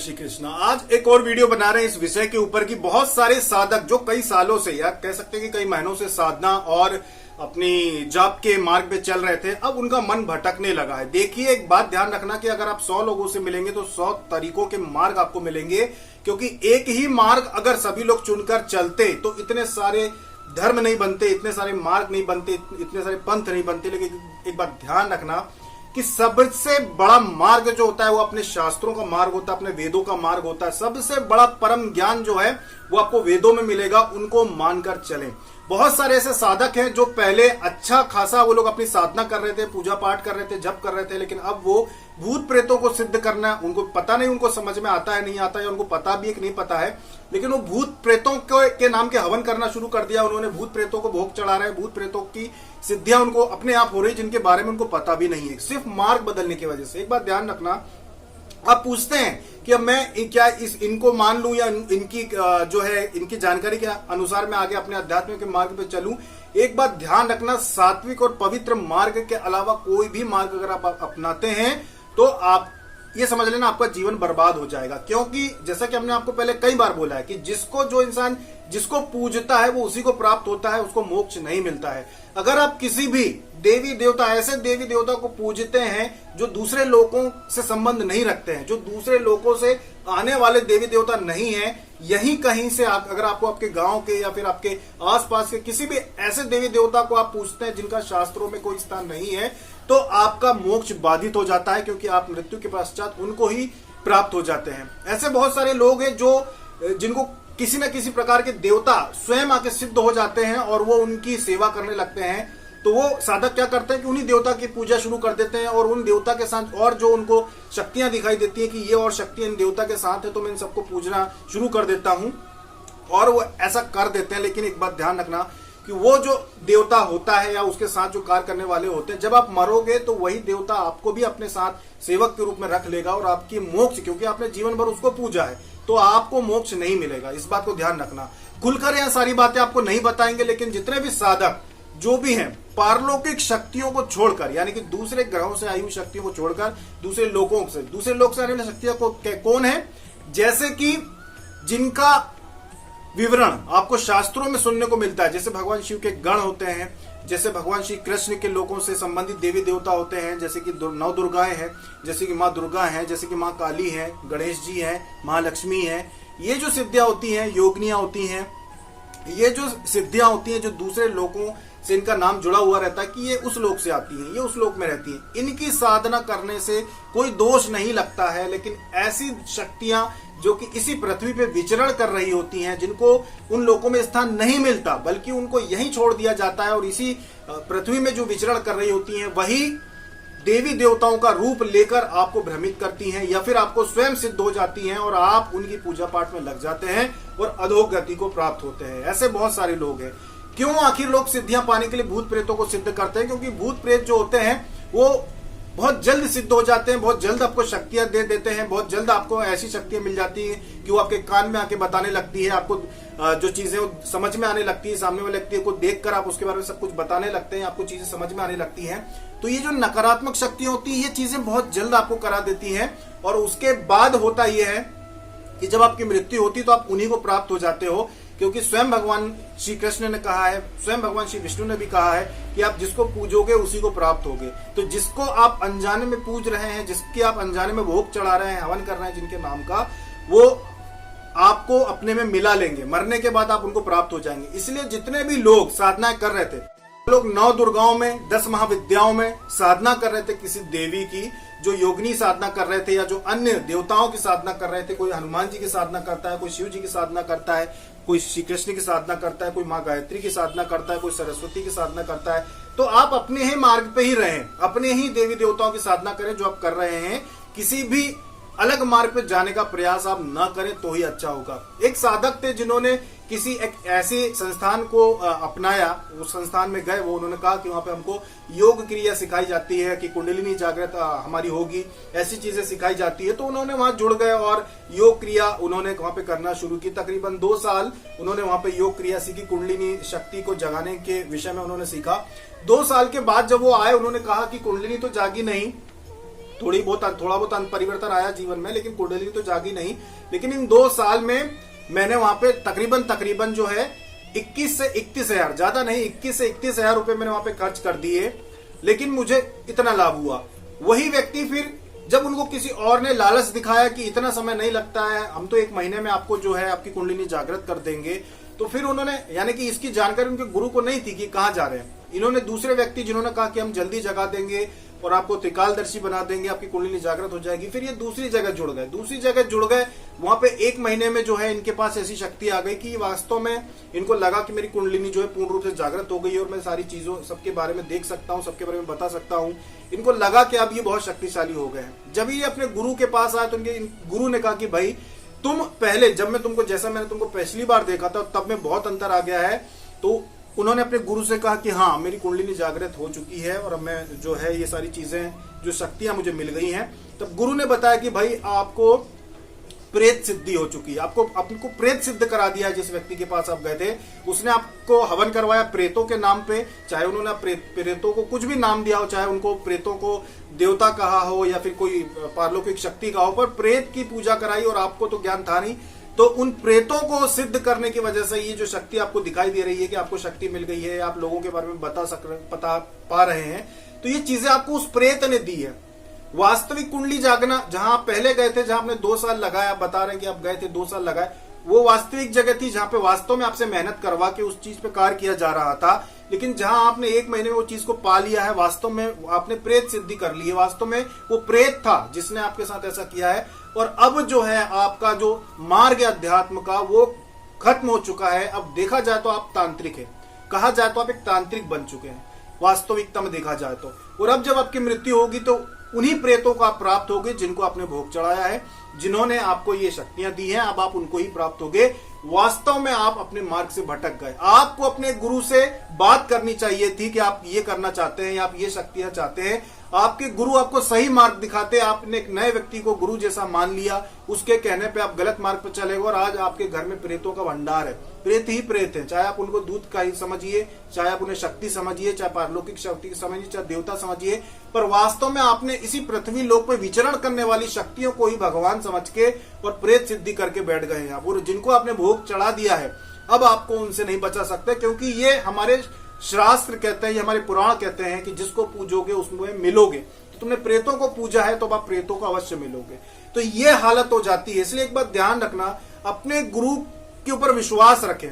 श्री कृष्णा। आज एक और वीडियो बना रहे हैं इस विषय के ऊपर कि बहुत सारे साधक जो कई सालों से या कह सकते हैं कि कई महीनों से साधना और अपनी जाप के मार्ग पे चल रहे थे, अब उनका मन भटकने लगा है। देखिए, एक बात ध्यान रखना कि अगर आप 100 लोगों से मिलेंगे तो 100 तरीकों के मार्ग आपको मिलेंगे, क्योंकि एक ही मार्ग अगर सभी लोग चुनकर चलते तो इतने सारे धर्म नहीं बनते, इतने सारे मार्ग नहीं बनते, इतने सारे पंथ नहीं बनते। लेकिन एक बात ध्यान रखना कि सबसे बड़ा मार्ग जो होता है वो अपने शास्त्रों का मार्ग होता है, अपने वेदों का मार्ग होता है। सबसे बड़ा परम ज्ञान जो है वो आपको वेदों में मिलेगा, उनको मानकर चलें। बहुत सारे ऐसे साधक हैं जो पहले अच्छा खासा वो लोग अपनी साधना कर रहे थे, पूजा पाठ कर रहे थे, जप कर रहे थे, लेकिन अब वो भूत प्रेतों को सिद्ध करना उनको पता नहीं, उनको समझ में आता है नहीं आता है, उनको पता भी है कि नहीं पता है, लेकिन वो भूत प्रेतों के नाम के हवन करना शुरू कर दिया। उन्होंने भूत प्रेतों को भोग चढ़ा रहे हैं, भूत प्रेतों की सिद्धियां उनको अपने आप हो रही जिनके बारे में उनको पता भी नहीं है, सिर्फ मार्ग बदलने की वजह से। एक बात ध्यान रखना, आप पूछते हैं कि अब मैं क्या इनको मान लूं या इनकी जो है इनकी जानकारी के अनुसार मैं आगे अपने अध्यात्म के मार्ग पे चलूं। एक बात ध्यान रखना, सात्विक और पवित्र मार्ग के अलावा कोई भी मार्ग अगर आप अपनाते हैं तो आप ये समझ लेना आपका जीवन बर्बाद हो जाएगा। क्योंकि जैसा कि हमने आपको पहले कई बार बोला है कि जो इंसान जिसको पूजता है वो उसी को प्राप्त होता है, उसको मोक्ष नहीं मिलता है। अगर आप किसी भी देवी देवता, ऐसे देवी देवता को पूजते हैं जो दूसरे लोगों से संबंध नहीं रखते हैं, जो दूसरे लोगों से आने वाले देवी देवता नहीं है, यहीं कहीं से अगर आपको आपके गांव के या फिर आपके आसपास के किसी भी ऐसे देवी देवता को आप पूजते हैं जिनका शास्त्रों में कोई स्थान नहीं है, तो आपका मोक्ष बाधित हो जाता है, क्योंकि आप मृत्यु के पश्चात उनको ही प्राप्त हो जाते हैं। ऐसे बहुत सारे लोग हैं जिनको किसी न किसी प्रकार के देवता स्वयं आके सिद्ध हो जाते हैं और वो उनकी सेवा करने लगते हैं। तो वो साधक क्या करते हैं कि उन्हीं देवता की पूजा शुरू कर देते हैं और उन देवता के साथ और जो उनको शक्तियां दिखाई देती हैं कि ये और शक्तियां इन देवता के साथ है, तो मैं इन सबको पूजना शुरू कर देता हूं, और वो ऐसा कर देते हैं। लेकिन एक बात ध्यान रखना कि वो जो देवता होता है या उसके साथ जो कार्य करने वाले होते हैं, जब आप मरोगे तो वही देवता आपको भी अपने साथ सेवक के रूप में रख लेगा और आपकी मोक्ष, क्योंकि आपने जीवन भर उसको पूजा है, तो आपको मोक्ष नहीं मिलेगा। इस बात को ध्यान रखना। खुलकर यह सारी बातें आपको नहीं बताएंगे, लेकिन जितने भी साधक जो भी हैं पारलौकिक शक्तियों को छोड़कर, यानी कि दूसरे ग्रहों से आई हुई शक्तियों को छोड़कर, दूसरे लोग से आने वाली शक्तियां कौन है, जैसे कि जिनका विवरण आपको शास्त्रों में सुनने को मिलता है, जैसे भगवान शिव के गण होते हैं, जैसे भगवान श्री कृष्ण के लोगों से संबंधित देवी देवता होते हैं, जैसे कि 9 दुर्गाएं हैं, जैसे कि माँ दुर्गा हैं, जैसे कि माँ काली हैं, गणेश जी हैं, महालक्ष्मी हैं। ये जो सिद्धियां होती हैं, योगिनियां होती हैं, ये जो सिद्धियां होती हैं जो दूसरे लोगों से इनका नाम जुड़ा हुआ रहता है कि ये उस लोक से आती हैं, ये उस लोक में रहती हैं, इनकी साधना करने से कोई दोष नहीं लगता है। लेकिन ऐसी शक्तियां जो कि इसी पृथ्वी पे विचरण कर रही होती हैं, जिनको उन लोगों में स्थान नहीं मिलता, बल्कि उनको यहीं छोड़ दिया जाता है, और इसी पृथ्वी में जो विचरण कर रही होती हैं वही देवी देवताओं का रूप लेकर आपको भ्रमित करती हैं, या फिर आपको स्वयं सिद्ध हो जाती हैं और आप उनकी पूजा पाठ में लग जाते हैं और अधोगति को प्राप्त होते हैं। ऐसे बहुत सारे लोग हैं। क्यों आखिर लोग सिद्धियां पाने के लिए भूत प्रेतों को सिद्ध करते हैं? क्योंकि भूत प्रेत जो होते हैं वो बहुत जल्द सिद्ध हो जाते हैं, बहुत जल्द आपको शक्तियां दे देते हैं, बहुत जल्द आपको ऐसी शक्तियां मिल जाती हैं कि वो आपके कान में आके बताने लगती है, आपको जो चीजें समझ में आने लगती है, सामने वाले व्यक्ति को देखकर आप उसके बारे में सब कुछ बताने लगते हैं, आपको चीजें समझ में आने लगती हैं। तो ये जो नकारात्मक शक्तियां होती है, ये चीजें बहुत जल्द आपको करा देती हैं, और उसके बाद होता यह है कि जब आपकी मृत्यु होती है तो आप उन्हीं को प्राप्त हो जाते हो, क्योंकि स्वयं भगवान श्री कृष्ण ने कहा है, स्वयं भगवान श्री विष्णु ने भी कहा है कि आप जिसको पूजोगे उसी को प्राप्त होगे। तो जिसको आप अनजाने में पूज रहे हैं, जिसके आप अनजाने में भोग चढ़ा रहे हैं, हवन कर रहे हैं जिनके नाम का, वो आपको अपने में मिला लेंगे, मरने के बाद आप उनको प्राप्त हो जाएंगे। इसलिए जितने भी लोग साधनाएं कर रहे थे, लोग 9 दुर्गाओं में, 10 महाविद्याओं में साधना कर रहे थे किसी देवी की, जो योगिनी साधना कर रहे थे या जो अन्य देवताओं की साधना कर रहे थे, कोई हनुमान जी की साधना करता है, कोई शिव जी की साधना करता है, कोई श्री कृष्ण की साधना करता है, कोई माँ गायत्री की साधना करता है, कोई सरस्वती की साधना करता है। तो आप अपने ही मार्ग पे ही रहें, अपने ही देवी देवताओं की साधना करें जो आप कर रहे हैं। किसी भी अलग मार्ग पे जाने का प्रयास आप ना करें तो ही अच्छा होगा। एक साधक थे जिन्होंने किसी एक ऐसे संस्थान को अपनाया, उस संस्थान में गए, वो उन्होंने कहा कि वहां पे हमको योग क्रिया सिखाई जाती है कि कुंडलिनी जागृत हमारी होगी, ऐसी चीजें सिखाई जाती है। तो उन्होंने वहां जुड़ गए और योग क्रिया उन्होंने वहां पे करना शुरू की। तकरीबन 2 साल उन्होंने वहां पे योग क्रिया सीखी, कुंडलिनी शक्ति को जगाने के विषय में उन्होंने सीखा। 2 साल के बाद जब वो आए, उन्होंने कहा कि कुंडलिनी तो जागी नहीं, थोड़ा बहुत परिवर्तन आया जीवन में, लेकिन कुंडली तो जागी नहीं। लेकिन इन 2 साल में मैंने वहां पे तकरीबन जो है 21 से 31 हजार, ज्यादा नहीं 21 से 31 हजार रुपए मैंने वहां पे खर्च कर दिए, लेकिन मुझे इतना लाभ हुआ। वही व्यक्ति फिर जब उनको किसी और ने लालच दिखाया कि इतना समय नहीं लगता है, हम तो 1 महीने में आपको जो है आपकी कुंडली जागृत कर देंगे, तो फिर उन्होंने, यानी कि इसकी जानकारी उनके गुरु को नहीं थी कि कहां जा रहे हैं। इन्होंने दूसरे व्यक्ति जिन्होंने कहा कि हम जल्दी जगा देंगे और आपको त्रिकालदर्शी बना देंगे, आपकी कुंडली जागृत हो जाएगी, फिर ये दूसरी जगह जुड़ गए। वहां पे 1 महीने में जो है इनके पास ऐसी शक्ति आ गई कि वास्तव में इनको लगा कि मेरी कुंडलिनी जो है पूर्ण रूप से जागृत हो गई और मैं सारी चीजों सबके बारे में देख सकता हूँ, सबके बारे में बता सकता हूँ। इनको लगा कि अब ये बहुत शक्तिशाली हो गए। जब ये अपने गुरु के पास आए तो इनके गुरु ने कहा कि भाई तुम पहले, जब मैं तुमको, जैसा मैंने तुमको पिछली बार देखा था तब में बहुत अंतर आ गया है। तो उन्होंने अपने गुरु से कहा कि हाँ मेरी कुंडलिनी जागृत हो चुकी है और अब मैं जो है ये सारी चीजें, जो शक्तियां मुझे मिल गई हैं। तब गुरु ने बताया कि भाई आपको प्रेत सिद्धि हो चुकी है, आपको प्रेत सिद्ध करा दिया है। जिस व्यक्ति के पास आप गए थे उसने आपको हवन करवाया प्रेतों के नाम पे, चाहे उन्होंने प्रेतों को कुछ भी नाम दिया हो, चाहे उनको प्रेतों को देवता कहा हो या फिर कोई पारलौकिक शक्ति कहा हो, पर प्रेत की पूजा कराई और आपको तो ज्ञान था नहीं। तो उन प्रेतों को सिद्ध करने की वजह से ये जो शक्ति आपको दिखाई दे रही है कि आपको शक्ति मिल गई है, आप लोगों के बारे में बता पा रहे हैं, तो ये चीजें आपको उस प्रेत ने दी है। वास्तविक कुंडली जागना, जहां आप पहले गए थे, जहां आपने 2 साल लगाया, आप बता रहे हैं कि आप गए थे 2 साल लगाए, वो वास्तविक जगह थी जहां पे वास्तव में आपसे मेहनत करवा के उस चीज पे कार्य किया जा रहा था। लेकिन जहां आपने 1 महीने में वो चीज को पा लिया है, वास्तव में आपने प्रेत सिद्धि कर ली है, वास्तव में वो प्रेत था जिसने आपके साथ ऐसा किया है। और अब जो है आपका जो मार्ग अध्यात्म का वो खत्म हो चुका है। अब देखा जाए तो आप तांत्रिक है, कहा जाए तो आप एक तांत्रिक बन चुके हैं वास्तविकता में देखा जाए तो। और अब जब आपकी मृत्यु होगी तो उन्हीं प्रेतों को आप प्राप्त होगे जिनको आपने भोग चढ़ाया है, जिन्होंने आपको ये शक्तियां दी हैं, अब आप उनको ही प्राप्त होगे। वास्तव में आप अपने मार्ग से भटक गए। आपको अपने गुरु से बात करनी चाहिए थी कि आप ये करना चाहते हैं या आप ये शक्तियां चाहते हैं। आपके गुरु आपको सही मार्ग दिखाते, आपने एक नए व्यक्ति को गुरु जैसा मान लिया, उसके कहने पे आप गलत मार्ग पर चले गए और आज आपके घर में प्रेतों का भंडार है। प्रेत ही प्रेत है, चाहे आप उनको दूध का ही समझिए, चाहे आप उन्हें शक्ति समझिए, चाहे पारलौकिक शक्ति समझिए, चाहे देवता समझिए, पर वास्तव में आपने इसी पृथ्वी लोक पर विचरण करने वाली शक्तियों को ही भगवान समझ के और प्रेत सिद्धि करके बैठ गए हैं। और जिनको आपने भोग चढ़ा दिया है, अब आपको उनसे नहीं बचा सकते, क्योंकि ये हमारे शास्त्र कहते हैं, ये हमारे पुराण कहते हैं कि जिसको पूजोगे उसमें मिलोगे। तो तुमने प्रेतों को पूजा है तो आप प्रेतों को अवश्य मिलोगे। तो ये हालत हो जाती है। इसलिए एक बात ध्यान रखना, अपने गुरु के ऊपर विश्वास रखें।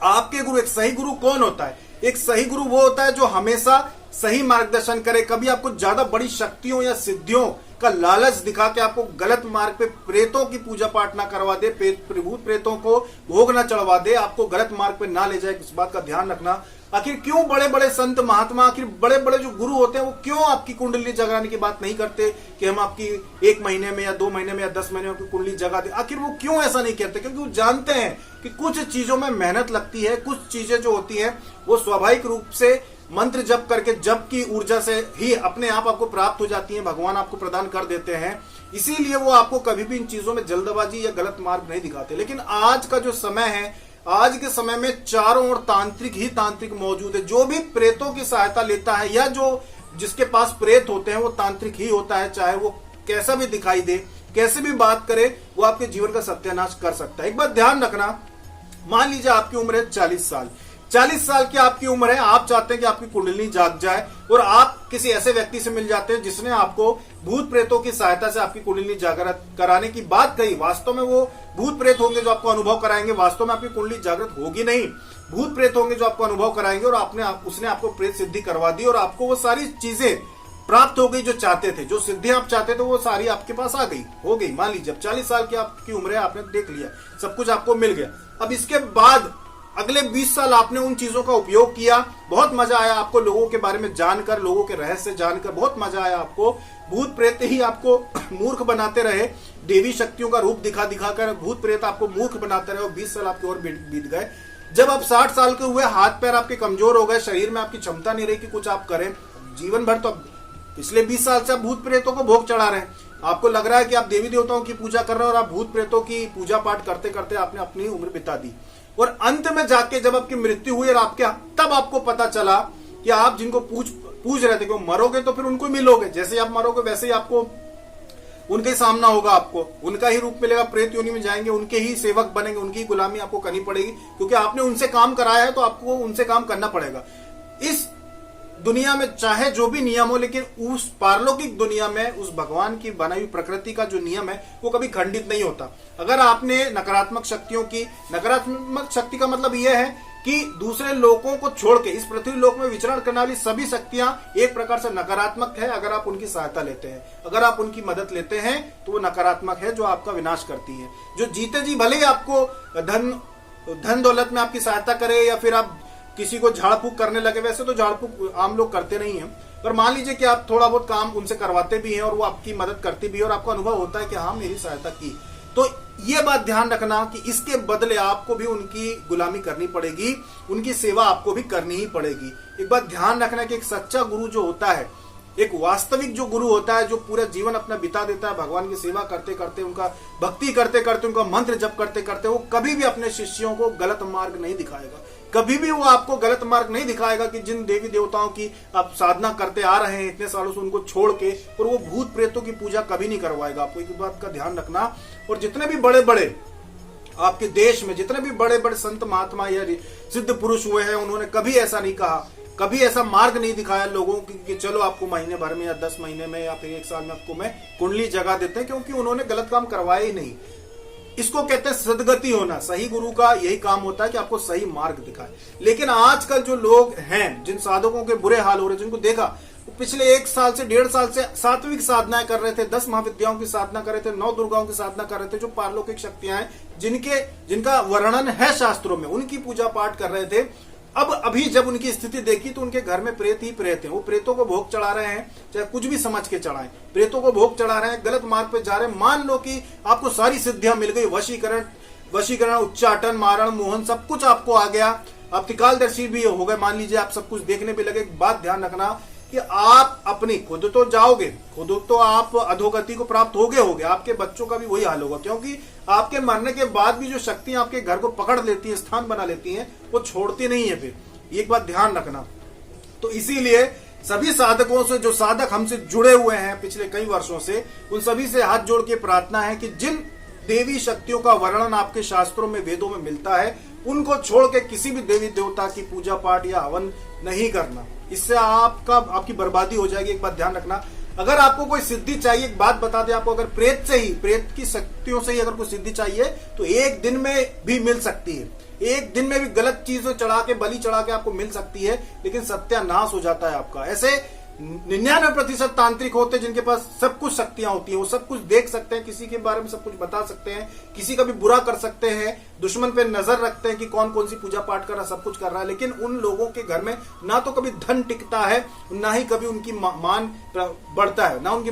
आपके गुरु, एक सही गुरु कौन होता है? एक सही गुरु वो होता है जो हमेशा सही मार्गदर्शन करे, कभी आपको ज्यादा बड़ी शक्तियों या सिद्धियों का लालच दिखा के आपको गलत मार्ग पे प्रेतों की पूजा पाठ ना करवा दे, भूत प्रेतों को भोग ना चढ़वा दे, आपको गलत मार्ग पे ना ले जाए। इस बात का ध्यान रखना। आखिर क्यों बड़े बड़े संत महात्मा, आखिर बड़े बड़े जो गुरु होते हैं, वो क्यों आपकी कुंडली जगाने की बात नहीं करते कि हम आपकी 1 महीने में या 2 महीने में या 10 महीने में आपकी कुंडली जगा दे? आखिर वो क्यों ऐसा नहीं कहते? क्योंकि वो जानते हैं कि कुछ चीजों में मेहनत लगती है, कुछ चीजें जो होती हैं वो स्वाभाविक रूप से मंत्र जप करके, जप की ऊर्जा से ही अपने आप आपको प्राप्त हो जाती है, भगवान आपको प्रदान कर देते हैं। इसीलिए वो आपको कभी भी इन चीजों में जल्दबाजी या गलत मार्ग नहीं दिखाते। लेकिन आज का जो समय है, आज के समय में चारों ओर तांत्रिक ही तांत्रिक मौजूद है। जो भी प्रेतों की सहायता लेता है या जो जिसके पास प्रेत होते हैं वो तांत्रिक ही होता है, चाहे वो कैसा भी दिखाई दे, कैसे भी बात करे, वो आपके जीवन का सत्यानाश कर सकता है। एक बात ध्यान रखना, मान लीजिए आपकी उम्र है 40 साल, 40 साल की आपकी उम्र है, आप चाहते हैं कि आपकी कुंडली जाग जाए और आप किसी ऐसे व्यक्ति से मिल जाते हैं जिसने आपको भूत प्रेतों की सहायता से आपकी कुंडली जागृत कराने की बात कही। वास्तव में वो भूत प्रेत होंगे जो आपको अनुभव कराएंगे, वास्तव में आपकी कुंडली जागृत होगी नहीं। भूत प्रेत होंगे जो आपको अनुभव कराएंगे और उसने आपको प्रेत सिद्धि करवा दी और आपको वो सारी चीजें प्राप्त हो गई जो चाहते थे, जो सिद्धि आप चाहते थे वो सारी आपके पास आ गई, हो गई। मान लीजिए 40 साल की आपकी उम्र है, आपने देख लिया, सब कुछ आपको मिल गया। अब इसके बाद अगले 20 साल आपने उन चीजों का उपयोग किया, बहुत मजा आया आपको, लोगों के बारे में जानकर, लोगों के रहस्य जानकर बहुत मजा आया आपको। भूत प्रेत ही आपको मूर्ख बनाते रहे, देवी शक्तियों का रूप दिखा दिखाकर भूत प्रेत आपको मूर्ख बनाते रहे और 20 साल आपके और बीत गए। जब आप 60 साल के हुए, हाथ पैर आपके कमजोर हो गए, शरीर में आपकी क्षमता नहीं रही कि कुछ आप करें, जीवन भर तो पिछले 20 साल से आप भूत प्रेतों को भोग चढ़ा रहे हैं। आपको लग रहा है कि आप देवी देवताओं की पूजा कर रहे हो और आप भूत प्रेतों की पूजा पाठ करते करते आपने अपनी उम्र बिता दी। और अंत में जाके जब आपकी मृत्यु हुई और तब आपको पता चला कि आप जिनको पूछ रहे थे कि मरोगे तो फिर उनको मिलोगे, जैसे आप मरोगे वैसे ही आपको उनके सामना होगा, आपको उनका ही रूप मिलेगा, प्रेत योनि में जाएंगे, उनके ही सेवक बनेंगे, उनकी गुलामी आपको करनी पड़ेगी, क्योंकि आपने उनसे काम कराया है तो आपको उनसे काम करना पड़ेगा। इस दुनिया में चाहे जो भी नियम हो, लेकिन उस पारलौकिक दुनिया में उस भगवान की बनाई हुई प्रकृति का जो नियम है वो कभी खंडित नहीं होता। अगर आपने नकारात्मक शक्तियों की, नकारात्मक शक्ति का मतलब यह है कि दूसरे लोगों को छोड़ के इस पृथ्वी लोक में विचरण करने वाली सभी शक्तियां एक प्रकार से नकारात्मक है। अगर आप उनकी सहायता लेते हैं, अगर आप उनकी मदद लेते हैं तो वो नकारात्मक है, जो आपका विनाश करती है। जो जीते जी भले ही आपको धन दौलत में आपकी सहायता करे या फिर आप किसी को झाड़ फूक करने लगे, वैसे तो झाड़ फूक आम लोग करते नहीं है, पर मान लीजिए कि आप थोड़ा बहुत काम उनसे करवाते भी हैं और वो आपकी मदद करती भी है और आपको अनुभव होता है कि हाँ मेरी सहायता की, तो ये बात ध्यान रखना कि इसके बदले आपको भी उनकी गुलामी करनी पड़ेगी, उनकी सेवा आपको भी करनी ही पड़ेगी। एक बात ध्यान रखना कि एक सच्चा गुरु जो होता है, एक वास्तविक जो गुरु होता है, जो पूरा जीवन अपना बिता देता है भगवान की सेवा करते करते, उनका भक्ति करते करते, उनका मंत्र जप करते करते, वो कभी भी अपने शिष्यों को गलत मार्ग नहीं दिखाएगा। कभी भी वो आपको गलत मार्ग नहीं दिखाएगा कि जिन देवी देवताओं की आप साधना करते आ रहे हैं इतने सालों से, उनको छोड़ के, और वो भूत प्रेतों की पूजा कभी नहीं करवाएगा। आपको एक बात का ध्यान रखना। और जितने भी बड़े बड़े आपके देश में जितने भी बड़े बड़े संत महात्मा या सिद्ध पुरुष हुए हैं, उन्होंने कभी ऐसा नहीं कहा, कभी ऐसा मार्ग नहीं दिखाया लोगों की कि चलो आपको महीने भर में या 10 महीने में या फिर 1 साल में आपको मैं कुंडली जगा देते हैं, क्योंकि उन्होंने गलत काम करवाया ही नहीं। इसको कहते हैं सदगति होना। सही गुरु का यही काम होता है कि आपको सही मार्ग दिखाए। लेकिन आजकल जो लोग हैं, जिन साधकों के बुरे हाल हो रहे, जिनको देखा वो पिछले 1 साल से 1.5 साल से सात्विक साधनाएं कर रहे थे, 10 महाविद्याओं की साधना कर रहे थे, 9 दुर्गाओं की साधना कर रहे थे, जो पारलौकिक शक्तियां हैं जिनका वर्णन है शास्त्रों में, उनकी पूजा पाठ कर रहे थे। अब अभी जब उनकी स्थिति देखी तो उनके घर में प्रेत ही प्रेत हैं। वो प्रेतों को भोग चढ़ा रहे हैं, चाहे कुछ भी समझ के चढ़ाएं, प्रेतों को भोग चढ़ा रहे हैं, गलत मार्ग पे जा रहे हैं। मान लो कि आपको सारी सिद्धियां मिल गई, वशीकरण, उच्चाटन, मारण, मोहन, सब कुछ आपको आ गया, आप त्रिकालदर्शी भी हो गए, मान लीजिए आप सब कुछ देखने भी लगे। बात ध्यान रखना कि आप अपनी खुद तो जाओगे, खुद तो आप अधोगति को प्राप्त होगे, आपके बच्चों का भी वही हाल होगा, क्योंकि आपके मरने के बाद भी जो शक्तियां आपके घर को पकड़ लेती हैं, स्थान बना लेती हैं, वो छोड़ती नहीं है। फिर एक बात ध्यान रखना। तो इसीलिए सभी साधकों से, जो साधक हमसे जुड़े हुए हैं पिछले कई वर्षों से, उन सभी से हाथ जोड़ के प्रार्थना है कि जिन देवी शक्तियों का वर्णन आपके शास्त्रों में, वेदों में मिलता है, उनको छोड़ के किसी भी देवी देवता की पूजा पाठ या हवन नहीं करना। इससे आपकी बर्बादी हो जाएगी। एक बात ध्यान रखना। अगर आपको कोई सिद्धि चाहिए, एक बात बता दें आपको, अगर प्रेत की शक्तियों से ही अगर कोई सिद्धि चाहिए तो 1 दिन में भी मिल सकती है। 1 दिन में भी गलत चीजें चढ़ा के, बलि चढ़ा के आपको मिल सकती है, लेकिन सत्यानाश हो जाता है आपका। ऐसे 99% तांत्रिक होते हैं जिनके पास सब कुछ शक्तियां होती हैं, वो सब कुछ देख सकते हैं, किसी के बारे में सब कुछ बता सकते हैं, किसी का भी बुरा कर सकते हैं, दुश्मन पे नजर रखते हैं कि कौन कौन सी पूजा पाठ कर रहा है, सब कुछ कर रहा है। लेकिन उन लोगों के घर में ना तो कभी धन टिकता है, ना ही कभी उनकी मान बढ़ता है, ना उनकी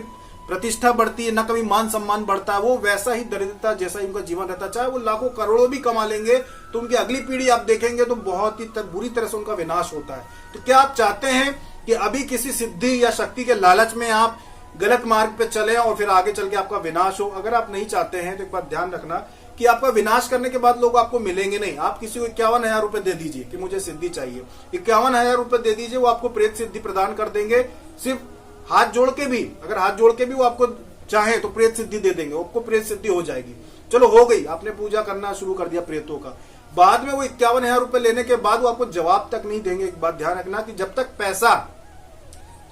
प्रतिष्ठा बढ़ती है, ना कभी मान सम्मान बढ़ता है। वो वैसा ही दरिद्रता जैसा ही उनका जीवन रहता है। चाहे वो लाखों करोड़ों भी कमा लेंगे तो उनकी अगली पीढ़ी आप देखेंगे तो बहुत ही बुरी तरह से उनका विनाश होता है। तो क्या आप चाहते हैं कि अभी किसी सिद्धि या शक्ति के लालच में आप गलत मार्ग पे चले और फिर आगे चल के आपका विनाश हो? अगर आप नहीं चाहते हैं तो एक बात ध्यान रखना कि आपका विनाश करने के बाद लोग आपको मिलेंगे नहीं। आप किसी को 51,000 रुपए दे दीजिए कि मुझे सिद्धि चाहिए, 51,000 रुपए दे दीजिए, वो आपको प्रेत सिद्धि प्रदान कर देंगे। सिर्फ हाथ जोड़ के भी, अगर हाथ जोड़ के भी वो आपको चाहे तो प्रेत सिद्धि दे देंगे, आपको प्रेत सिद्धि हो जाएगी। चलो हो गई, आपने पूजा करना शुरू कर दिया प्रेतों का। बाद में वो 51,000 रुपए लेने के बाद वो आपको जवाब तक नहीं देंगे। एक बात ध्यान रखना कि जब तक पैसा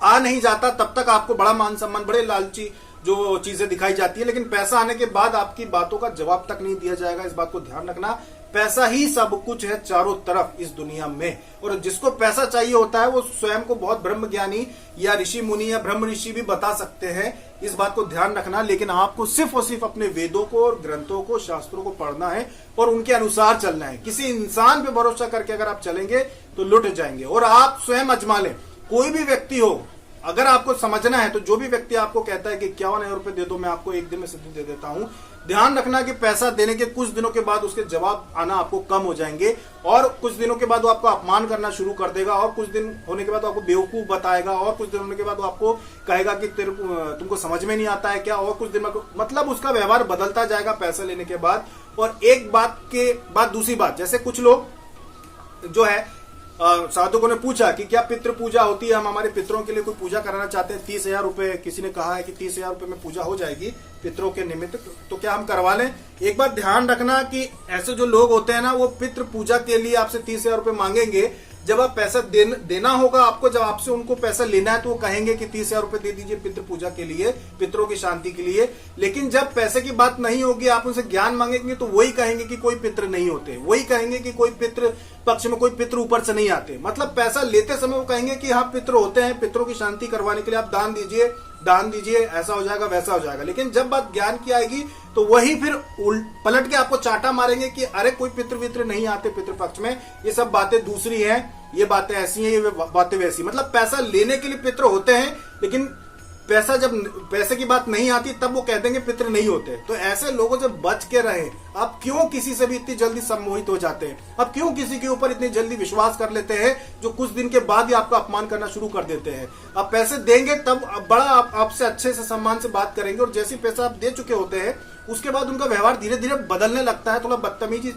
आ नहीं जाता तब तक आपको बड़ा मान सम्मान, बड़े लालची जो चीजें दिखाई जाती है, लेकिन पैसा आने के बाद आपकी बातों का जवाब तक नहीं दिया जाएगा। इस बात को ध्यान रखना। पैसा ही सब कुछ है चारों तरफ इस दुनिया में, और जिसको पैसा चाहिए होता है वो स्वयं को बहुत ब्रह्म ज्ञानी या ऋषि मुनि या ब्रह्म ऋषि भी बता सकते हैं। इस बात को ध्यान रखना। लेकिन आपको सिर्फ और सिर्फ अपने वेदों को और ग्रंथों को, शास्त्रों को पढ़ना है और उनके अनुसार चलना है। किसी इंसान पे भरोसा करके अगर आप चलेंगे तो लुट जाएंगे। और आप स्वयं अजमा लें, कोई भी व्यक्ति हो, अगर आपको समझना है तो जो भी व्यक्ति आपको कहता है कि 51,000 रुपए दे दो, मैं आपको 1 दिन में सिद्धि दे देता हूं, ध्यान रखना कि पैसा देने के कुछ दिनों के बाद उसके जवाब आना आपको कम हो जाएंगे, और कुछ दिनों के बाद वो आपको अपमान करना शुरू कर देगा, और कुछ दिन होने के बाद आपको बेवकूफ बताएगा, और कुछ दिन होने के बाद वो आपको कहेगा कि तुमको समझ में नहीं आता है क्या, और कुछ दिन में मतलब उसका व्यवहार बदलता जाएगा पैसा लेने के बाद। और एक बात के बाद दूसरी बात, जैसे कुछ लोग जो है साधकों ने पूछा कि क्या पितृ पूजा होती है, हम हमारे पितरों के लिए कोई पूजा कराना चाहते हैं, 30,000 रुपए किसी ने कहा है कि 30,000 रुपए में पूजा हो जाएगी पितरों के निमित्त, तो क्या हम करवा लें। एक बात ध्यान रखना कि ऐसे जो लोग होते हैं ना, वो पितृ पूजा के लिए आपसे 30,000 रुपए मांगेंगे। जब आप पैसा देना होगा आपको, जब आपसे उनको पैसा लेना है तो वो कहेंगे कि 30,000 रुपए दे दीजिए पितृ पूजा के लिए, पितरों की शांति के लिए। लेकिन जब पैसे की बात नहीं होगी, आप उनसे ज्ञान मांगेंगे तो वही कहेंगे कि कोई पितृ नहीं होते, वही कहेंगे कि कोई पितृ पक्ष में कोई पितृ ऊपर से नहीं आते। मतलब पैसा लेते समय वो कहेंगे कि हाँ पितृ होते हैं, पितरों की शांति करवाने के लिए आप दान दीजिए, ऐसा हो जाएगा वैसा हो जाएगा। लेकिन जब बात ज्ञान की आएगी तो वही फिर पलट के आपको चाटा मारेंगे कि अरे कोई पितृ वित्र नहीं आते पितृपक्ष में, ये सब बातें दूसरी हैं, ये बातें ऐसी हैं, ये बातें वैसी। मतलब पैसा लेने के लिए पितृ होते हैं, लेकिन जब पैसे की बात नहीं आती तब वो कह देंगे पितृ नहीं होते। तो ऐसे लोगों से बच के रहे। आप क्यों किसी से भी इतनी जल्दी सम्मोहित हो जाते हैं, आप क्यों किसी के ऊपर इतनी जल्दी विश्वास कर लेते हैं जो कुछ दिन के बाद ही आपका अपमान करना शुरू कर देते हैं। आप पैसे देंगे तब बड़ा आपसे अच्छे से सम्मान से बात करेंगे, और जैसे पैसा आप दे चुके होते हैं उसके बाद उनका व्यवहार धीरे धीरे बदलने लगता है, थोड़ा बदतमीजी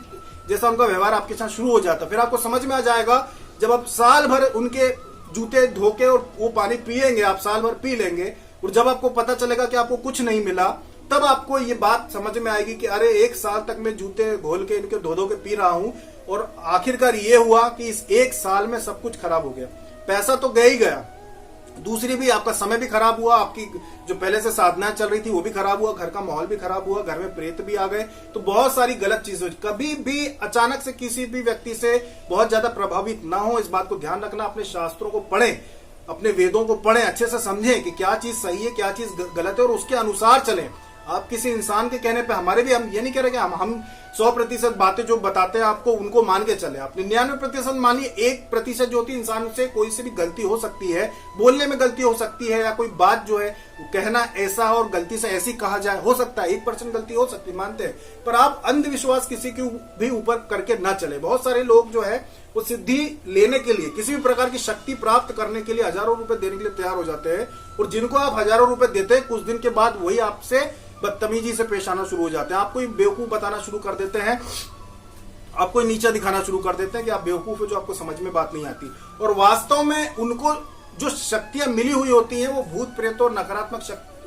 जैसा उनका व्यवहार आपके साथ शुरू हो जाता है। फिर आपको समझ में आ जाएगा, जब आप साल भर उनके जूते धोके और वो पानी पिएंगे, आप साल भर पी लेंगे, और जब आपको पता चलेगा कि आपको कुछ नहीं मिला, तब आपको ये बात समझ में आएगी कि अरे 1 साल तक मैं जूते घोल के इनके धो के पी रहा हूं, और आखिरकार ये हुआ कि इस 1 साल में सब कुछ खराब हो गया। पैसा तो गया ही गया, दूसरी भी आपका समय भी खराब हुआ, आपकी जो पहले से साधना चल रही थी वो भी खराब हुआ, घर का माहौल भी खराब हुआ, घर में प्रेत भी आ गए, तो बहुत सारी गलत चीजें। कभी भी अचानक से किसी भी व्यक्ति से बहुत ज्यादा प्रभावित ना हो, इस बात को ध्यान रखना। अपने शास्त्रों को पढ़ें, अपने वेदों को पढ़ें, अच्छे से समझें कि क्या चीज सही है क्या चीज गलत है, और उसके अनुसार चलें। आप किसी इंसान के कहने पे, हमारे भी, हम ये नहीं कह रहे कि हम 100% बातें जो बताते हैं आपको उनको मान के चले। आप 99% मानिए, 1% जो होती है इंसान से कोई से भी गलती हो सकती है, बोलने में गलती हो सकती है, या कोई बात जो है कहना ऐसा और गलती से ऐसी कहा जाए, हो सकता है 1% गलती हो सकती है, मानते हैं। पर आप अंधविश्वास किसी के भी ऊपर करके ना चले। बहुत सारे लोग जो है वो सिद्धि लेने के लिए, किसी भी प्रकार की शक्ति प्राप्त करने के लिए हजारों रुपए देने के लिए तैयार हो जाते हैं, और जिनको आप हजारों रुपए देते हैं, कुछ दिन के बाद वही आपसे बदतमीजी से पेश आना शुरू हो जाते हैं। आपको बेवकूफ बताना शुरू कर देते हैं, आपको नीचा दिखाना शुरू कर देते हैं कि आप बेवकूफ है, जो आपको समझ में बात नहीं आती। और वास्तव में उनको जो शक्तियां मिली हुई होती हैं वो भूत प्रेत और नकारात्मक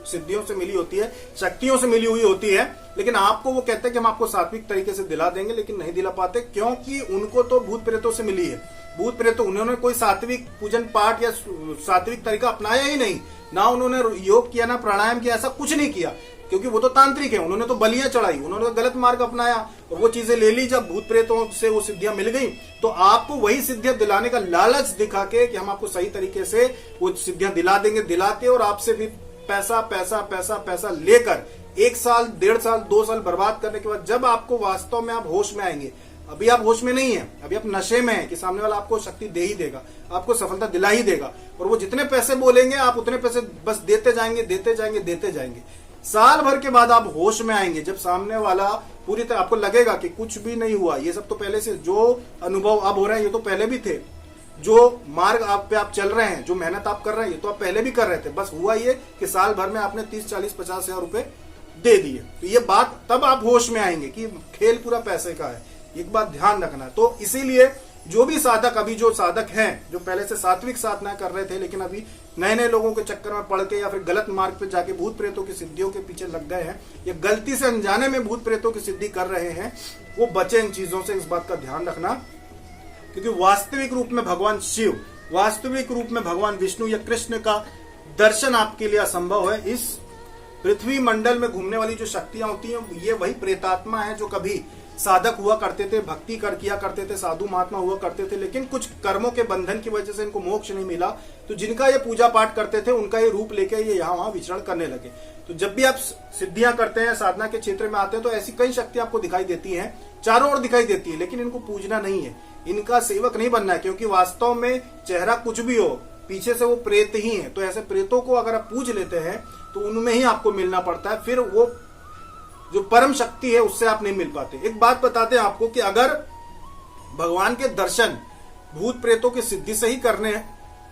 सिद्धियों से मिली होती है, शक्तियों से मिली हुई होती है। लेकिन आपको वो कहते हैं कि हम आपको सात्विक तरीके से दिला देंगे, लेकिन नहीं दिला पाते, क्योंकि उनको तो भूत प्रेतों से मिली है। भूत प्रेत, उन्होंने कोई सात्विक पूजन पाठ या सात्विक तरीका अपनाया ही नहीं, ना उन्होंने योग किया, ना प्राणायाम किया, ऐसा कुछ नहीं किया, क्योंकि वो तो तांत्रिक है। उन्होंने तो बलियां चढ़ाई, उन्होंने तो गलत मार्ग अपनाया, और वो चीजें ले ली। जब भूत प्रेतों से वो सिद्धियां मिल गई, तो आपको वही सिद्धियां दिलाने का लालच दिखा के कि हम आपको सही तरीके से वो सिद्धियां दिला देंगे, दिलाते और आपसे भी पैसा पैसा पैसा पैसा लेकर 1 साल 1.5 साल 2 साल बर्बाद करने के बाद जब आपको वास्तव में आप होश में आएंगे, अभी आप होश में नहीं है, अभी आप नशे में हैं कि सामने वाला आपको शक्ति दे ही देगा, आपको सफलता दिला ही देगा, और वो जितने पैसे बोलेंगे आप उतने पैसे बस देते जाएंगे देते जाएंगे देते जाएंगे। साल भर के बाद आप होश में आएंगे, जब सामने वाला पूरी तरह, आपको लगेगा कि कुछ भी नहीं हुआ, ये सब तो पहले से जो अनुभव अब हो रहे हैं ये तो पहले भी थे, जो मार्ग आप पे आप चल रहे हैं, जो मेहनत आप कर रहे हैं ये तो आप पहले भी कर रहे थे, बस हुआ ये कि साल भर में आपने 30 40 50 हजार रुपए दे दिए। तो ये बात तब आप होश में आएंगे कि खेल पूरा पैसे का है, एक बात ध्यान रखना। तो इसीलिए जो भी साधक, अभी जो साधक हैं, जो पहले से सात्विक साधना कर रहे थे, लेकिन अभी नए नए लोगों के चक्कर में पड़ के या फिर गलत मार्ग पे जाके भूत प्रेतों की सिद्धियों के पीछे लग गए हैं, या गलती से अनजाने में भूत प्रेतों की सिद्धि कर रहे हैं, वो बचे इन चीजों से। इस बात का ध्यान रखना, क्योंकि वास्तविक रूप में भगवान शिव, वास्तविक रूप में भगवान विष्णु या कृष्ण का दर्शन आपके लिए असंभव है। इस पृथ्वी मंडल में घूमने वाली जो शक्तियां होती हैं, ये वही प्रेतात्मा है जो कभी साधक हुआ करते थे, भक्ति कर किया करते थे, साधु महात्मा हुआ करते थे, लेकिन कुछ कर्मों के बंधन की वजह से इनको मोक्ष नहीं मिला। तो जिनका ये पूजा पाठ करते थे, उनका ये रूप लेके ये यहाँ वहां विचरण करने लगे। तो जब भी आप सिद्धियां करते हैं, साधना के क्षेत्र में आते हैं, तो ऐसी कई शक्तियां आपको दिखाई देती हैं, चारों ओर दिखाई देती है, लेकिन इनको पूजना नहीं है, इनका सेवक नहीं बनना है, क्योंकि वास्तव में चेहरा कुछ भी हो, पीछे से वो प्रेत ही है। तो ऐसे प्रेतों को अगर आप पूज लेते हैं तो उनमें ही आपको मिलना पड़ता है, फिर वो जो परम शक्ति है उससे आप नहीं मिल पाते। एक बात बताते हैं आपको कि अगर भगवान के दर्शन भूत प्रेतों की सिद्धि से ही करने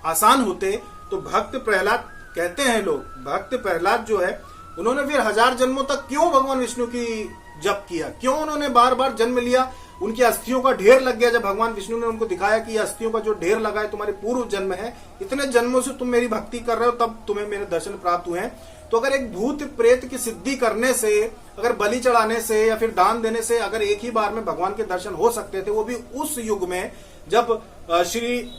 आसान होते, तो भक्त प्रहलाद, कहते हैं लोग, भक्त प्रहलाद जो है, उन्होंने फिर 1000 जन्मों तक क्यों भगवान विष्णु की जप किया, क्यों उन्होंने बार बार जन्म लिया उनकी अस्थियों का ढेर लग गया। जब भगवान विष्णु ने उनको दिखाया कि ये अस्थियों का जो ढेर लगा है तुम्हारे पूर्व जन्म है, इतने जन्मों से तुम मेरी भक्ति कर रहे हो तब तुम्हें मेरे दर्शन प्राप्त हुए हैं। तो अगर एक भूत प्रेत की सिद्धि करने से, अगर बलि चढ़ाने से या फिर दान देने से अगर एक ही बार में भगवान के दर्शन हो सकते थे, वो भी उस युग में जब श्री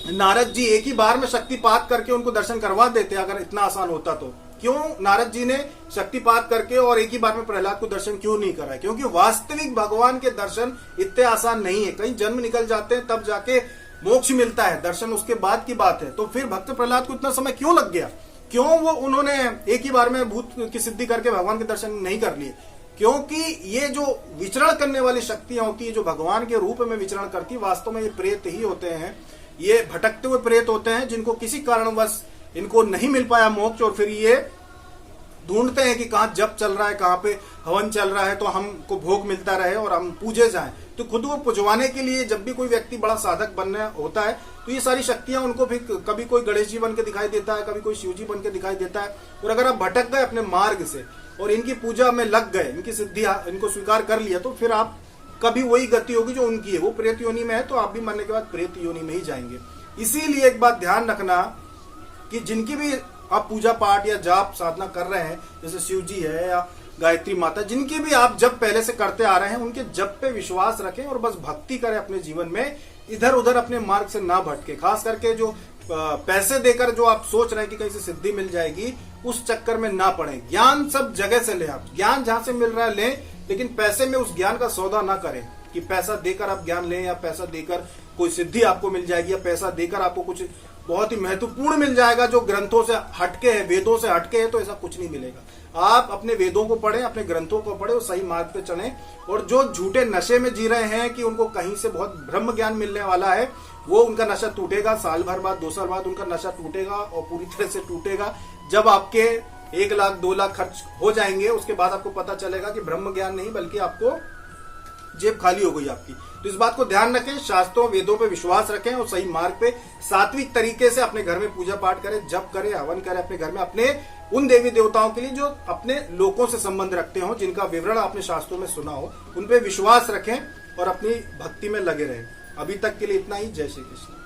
नारद जी एक ही बार में शक्तिपात करके उनको दर्शन करवा देते, अगर इतना आसान होता तो क्यों नारद जी ने शक्तिपात करके और एक ही बार में प्रहलाद को दर्शन क्यों नहीं कराया? क्योंकि वास्तविक भगवान के दर्शन इतने आसान नहीं है, कई जन्म निकल जाते हैं तब जाके मोक्ष मिलता है, दर्शन उसके बाद की बात है। तो फिर भक्त प्रहलाद को इतना समय क्यों लग गया? क्यों वो उन्होंने एक ही बार में भूत की सिद्धि करके भगवान के दर्शन नहीं कर लिए? क्योंकि ये जो विचरण करने वाली शक्तियां होती है, जो भगवान के रूप में विचरण करती है, वास्तव में ये प्रेत ही होते हैं। ये भटकते हुए प्रेत होते हैं जिनको किसी कारणवश इनको नहीं मिल पाया मोक्ष, और फिर ये ढूंढते हैं कि कहाँ जप चल रहा है, कहाँ पे हवन चल रहा है तो हमको भोग मिलता रहे और हम पूजे जाएं। तो खुद को पुजवाने के लिए जब भी कोई व्यक्ति बड़ा साधक बनना होता है तो ये सारी शक्तियां उनको भी, कभी कोई गणेश जी बन के दिखाई देता है, कभी कोई शिव जी बन के दिखाई देता है। और अगर आप भटक गए अपने मार्ग से और इनकी पूजा में लग गए, इनकी सिद्धि इनको स्वीकार कर लिया, तो फिर आप कभी वही गति होगी जो उनकी है। वो प्रेत योनि में है तो आप भी मरने के बाद प्रेत योनि में ही जाएंगे। इसीलिए एक बात ध्यान रखना कि जिनकी भी आप पूजा पाठ या जाप साधना कर रहे हैं, जैसे शिव जी है या गायत्री माता, जिनकी भी आप जप पहले से करते आ रहे हैं, उनके जप पे विश्वास रखें और बस भक्ति करें अपने जीवन में, इधर उधर अपने मार्ग से ना भटके। खास करके जो पैसे देकर जो आप सोच रहे हैं कि कहीं से सिद्धि मिल जाएगी, उस चक्कर में ना पड़े। ज्ञान सब जगह से लें, आप ज्ञान जहां से मिल रहा है लें, लेकिन पैसे में उस ज्ञान का सौदा ना करें कि पैसा देकर आप ज्ञान लें या पैसा देकर कोई सिद्धि आपको मिल जाएगी या पैसा देकर आपको कुछ बहुत ही महत्वपूर्ण मिल जाएगा जो ग्रंथों से हटके है, वेदों से हटके है। तो ऐसा कुछ नहीं मिलेगा। आप अपने वेदों को पढ़ें, अपने ग्रंथों को पढ़ें और सही मार्ग पे चलें। और जो झूठे नशे में जी रहे हैं कि उनको कहीं से बहुत ब्रह्म ज्ञान मिलने वाला है, वो उनका नशा टूटेगा। साल भर बाद, 2 साल बाद उनका नशा टूटेगा और पूरी तरह से टूटेगा। जब आपके 1 लाख 2 लाख खर्च हो जाएंगे, उसके बाद आपको पता चलेगा कि ब्रह्म ज्ञान नहीं बल्कि आपको जेब खाली हो गई आपकी। तो इस बात को ध्यान रखें, शास्त्रों वेदों पे विश्वास रखें और सही मार्ग पे सात्विक तरीके से अपने घर में पूजा पाठ करें, जप करें, हवन करें अपने घर में, अपने उन देवी देवताओं के लिए जो अपने लोगों से संबंध रखते हो, जिनका विवरण आपने शास्त्रों में सुना हो, उन पे विश्वास रखें और अपनी भक्ति में लगे रहें। अभी तक के लिए इतना ही। जय श्री कृष्ण।